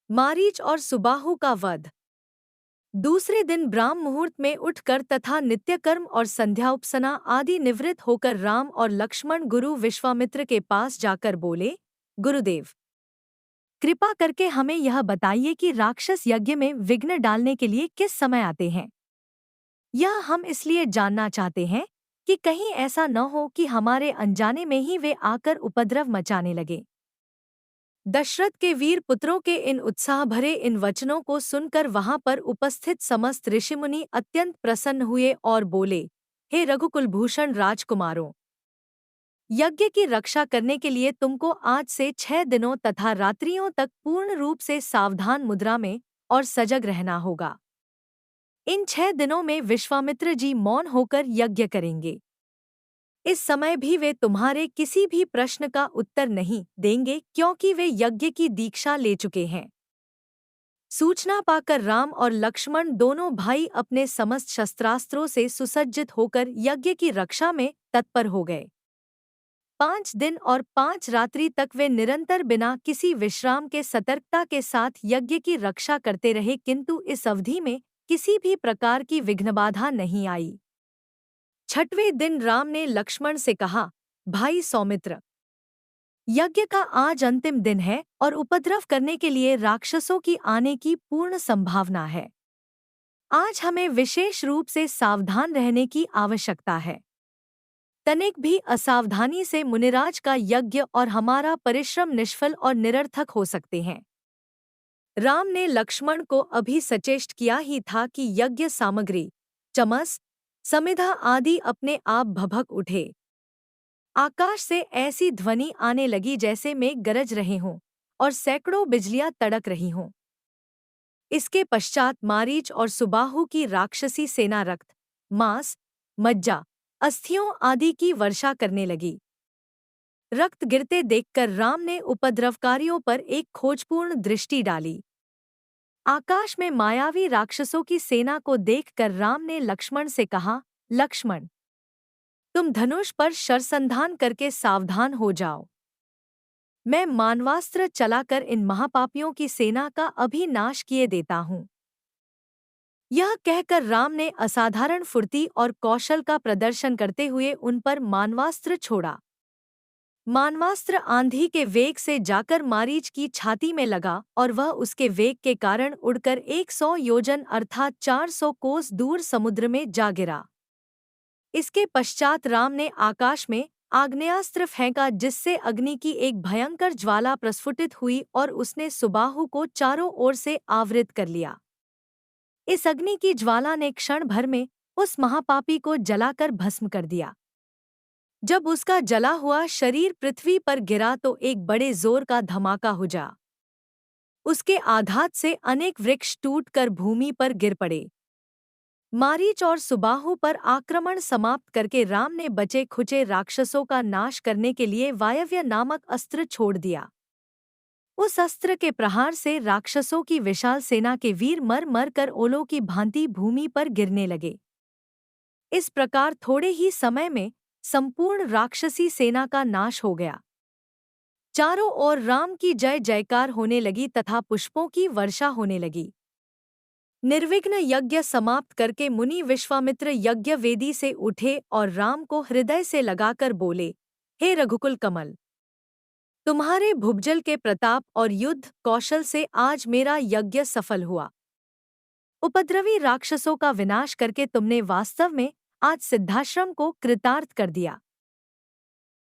मारीच और सुबाहु का वध। दूसरे दिन ब्राह्म मुहूर्त में उठकर तथा नित्यकर्म और संध्या उपसना आदि निवृत्त होकर राम और लक्ष्मण गुरु विश्वामित्र के पास जाकर बोले, गुरुदेव, कृपा करके हमें यह बताइए कि राक्षस यज्ञ में विघ्न डालने के लिए किस समय आते हैं। यह हम इसलिए जानना चाहते हैं कि कहीं ऐसा न हो कि हमारे अनजाने में ही वे आकर उपद्रव मचाने लगे। दशरथ के वीर पुत्रों के इन उत्साह भरे इन वचनों को सुनकर वहां पर उपस्थित समस्त ऋषिमुनि अत्यंत प्रसन्न हुए और बोले, हे रघुकुलभूषण राजकुमारों, यज्ञ की रक्षा करने के लिए तुमको आज से 6 दिनों तथा रात्रियों तक पूर्ण रूप से सावधान मुद्रा में और सजग रहना होगा। इन 6 दिनों में विश्वामित्र जी मौन होकर यज्ञ करेंगे। इस समय भी वे तुम्हारे किसी भी प्रश्न का उत्तर नहीं देंगे, क्योंकि वे यज्ञ की दीक्षा ले चुके हैं। सूचना पाकर राम और लक्ष्मण दोनों भाई अपने समस्त शस्त्रास्त्रों से सुसज्जित होकर यज्ञ की रक्षा में तत्पर हो गए। 5 दिन और 5 रात्रि तक वे निरंतर बिना किसी विश्राम के सतर्कता के साथ यज्ञ की रक्षा करते रहे, किंतु इस अवधि में किसी भी प्रकार की विघ्नबाधा नहीं आई। 6वें दिन राम ने लक्ष्मण से कहा, भाई सौमित्र, यज्ञ का आज अंतिम दिन है और उपद्रव करने के लिए राक्षसों की आने की पूर्ण संभावना है। आज हमें विशेष रूप से सावधान रहने की आवश्यकता है। तनिक भी असावधानी से मुनिराज का यज्ञ और हमारा परिश्रम निष्फल और निरर्थक हो सकते हैं। राम ने लक्ष्मण को अभी सचेष्ट किया ही था कि यज्ञ सामग्री, चमस, समिधा आदि अपने आप भभक उठे। आकाश से ऐसी ध्वनि आने लगी जैसे मेघ गरज रहे हों और सैकड़ों बिजलियां तड़क रही हों। इसके पश्चात मारीच और सुबाहु की राक्षसी सेना रक्त, मांस, मज्जा, अस्थियों आदि की वर्षा करने लगी। रक्त गिरते देखकर राम ने उपद्रवकारियों पर एक खोजपूर्ण दृष्टि डाली। आकाश में मायावी राक्षसों की सेना को देखकर राम ने लक्ष्मण से कहा, लक्ष्मण, तुम धनुष पर शरसंधान करके सावधान हो जाओ। मैं मानवास्त्र चलाकर इन महापापियों की सेना का अभी नाश किए देता हूँ। यह कहकर राम ने असाधारण फुर्ती और कौशल का प्रदर्शन करते हुए उन पर मानवास्त्र छोड़ा। मानवास्त्र आंधी के वेग से जाकर मारीच की छाती में लगा और वह उसके वेग के कारण उड़कर 100 योजन अर्थात 400 कोस दूर समुद्र में जा गिरा। इसके पश्चात राम ने आकाश में आग्नेयास्त्र फेंका, जिससे अग्नि की एक भयंकर ज्वाला प्रस्फुटित हुई और उसने सुबाहु को चारों ओर से आवृत कर लिया। इस अग्नि की ज्वाला ने क्षण भर में उस महापापी को जलाकर भस्म कर दिया। जब उसका जला हुआ शरीर पृथ्वी पर गिरा तो एक बड़े जोर का धमाका हुआ। उसके आघात से अनेक वृक्ष टूटकर भूमि पर गिर पड़े। मारीच और सुबाहु पर आक्रमण समाप्त करके राम ने बचे खुचे राक्षसों का नाश करने के लिए वायव्य नामक अस्त्र छोड़ दिया। उस अस्त्र के प्रहार से राक्षसों की विशाल सेना के वीर मर मर कर ओलों की भांति भूमि पर गिरने लगे। इस प्रकार थोड़े ही समय में संपूर्ण राक्षसी सेना का नाश हो गया। चारों ओर राम की जय जयकार होने लगी तथा पुष्पों की वर्षा होने लगी। निर्विघ्न यज्ञ समाप्त करके मुनि विश्वामित्र यज्ञ वेदी से उठे और राम को हृदय से लगाकर बोले, हे रघुकुल कमल, तुम्हारे भुजबल के प्रताप और युद्ध कौशल से आज मेरा यज्ञ सफल हुआ। उपद्रवी राक्षसों का विनाश करके तुमने वास्तव में आज सिद्धाश्रम को कृतार्थ कर दिया।